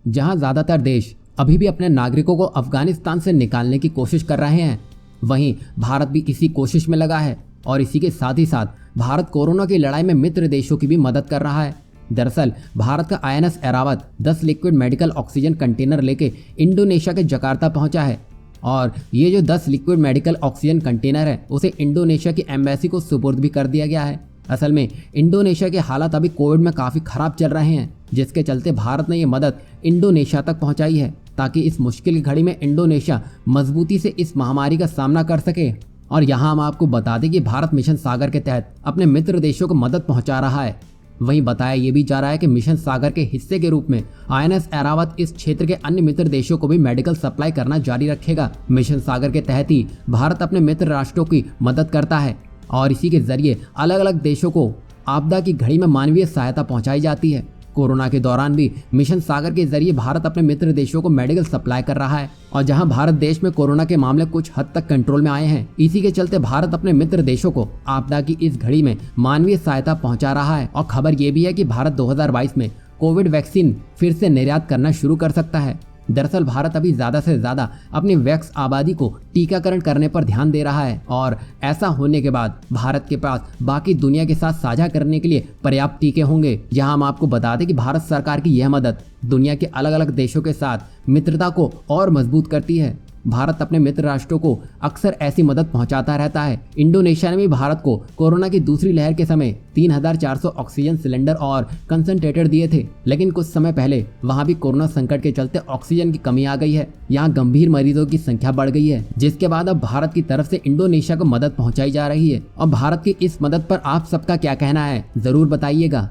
जहां ज्यादातर देश अभी भी अपने नागरिकों को अफगानिस्तान से निकालने की कोशिश कर रहे हैं, वहीं भारत भी इसी कोशिश में लगा है और इसी के साथ ही साथ भारत कोरोना की लड़ाई में मित्र देशों की भी मदद कर रहा है। दरअसल भारत का INS Airavat 10 liquid medical oxygen container लेके इंडोनेशिया के जकार्ता पहुंचा है और ये जो 10 लिक्विड मेडिकल ऑक्सीजन कंटेनर है उसे इंडोनेशिया की एम्बेसी को सुपुर्द भी कर दिया गया है। असल में इंडोनेशिया के हालात अभी कोविड में काफ़ी ख़राब चल रहे हैं, जिसके चलते भारत ने ये मदद इंडोनेशिया तक पहुंचाई है ताकि इस मुश्किल की घड़ी में इंडोनेशिया मजबूती से इस महामारी का सामना कर सके। और यहाँ हम आपको बता दें कि भारत मिशन सागर के तहत अपने मित्र देशों को मदद पहुंचा रहा है। वहीं बताया ये भी जा रहा है कि मिशन सागर के हिस्से के रूप में INS ऐरावत इस क्षेत्र के अन्य मित्र देशों को भी मेडिकल सप्लाई करना जारी रखेगा। मिशन सागर के तहत ही भारत अपने मित्र राष्ट्रों की मदद करता है और इसी के जरिए अलग अलग देशों को आपदा की घड़ी में मानवीय सहायता पहुंचाई जाती है। कोरोना के दौरान भी मिशन सागर के जरिए भारत अपने मित्र देशों को मेडिकल सप्लाई कर रहा है और जहां भारत देश में कोरोना के मामले कुछ हद तक कंट्रोल में आए हैं, इसी के चलते भारत अपने मित्र देशों को आपदा की इस घड़ी में मानवीय सहायता पहुंचा रहा है। और खबर ये भी है कि भारत 2022 में कोविड वैक्सीन फिर से निर्यात करना शुरू कर सकता है। दरअसल भारत अभी ज़्यादा से ज़्यादा अपनी वैक्स आबादी को टीकाकरण करने पर ध्यान दे रहा है और ऐसा होने के बाद भारत के पास बाकी दुनिया के साथ साझा करने के लिए पर्याप्त टीके होंगे। जहां हम आपको बता दें कि भारत सरकार की यह मदद दुनिया के अलग अलग देशों के साथ मित्रता को और मजबूत करती है। भारत अपने मित्र राष्ट्रों को अक्सर ऐसी मदद पहुंचाता रहता है। इंडोनेशिया ने भी भारत को कोरोना की दूसरी लहर के समय 3400 ऑक्सीजन सिलेंडर और कंसंट्रेटर दिए थे, लेकिन कुछ समय पहले वहां भी कोरोना संकट के चलते ऑक्सीजन की कमी आ गई है। यहाँ गंभीर मरीजों की संख्या बढ़ गई है, जिसके बाद अब भारत की तरफ से इंडोनेशिया को मदद पहुंचाई जा रही है। और भारत की इस मदद पर आप सबका क्या कहना है, जरूर बताइएगा।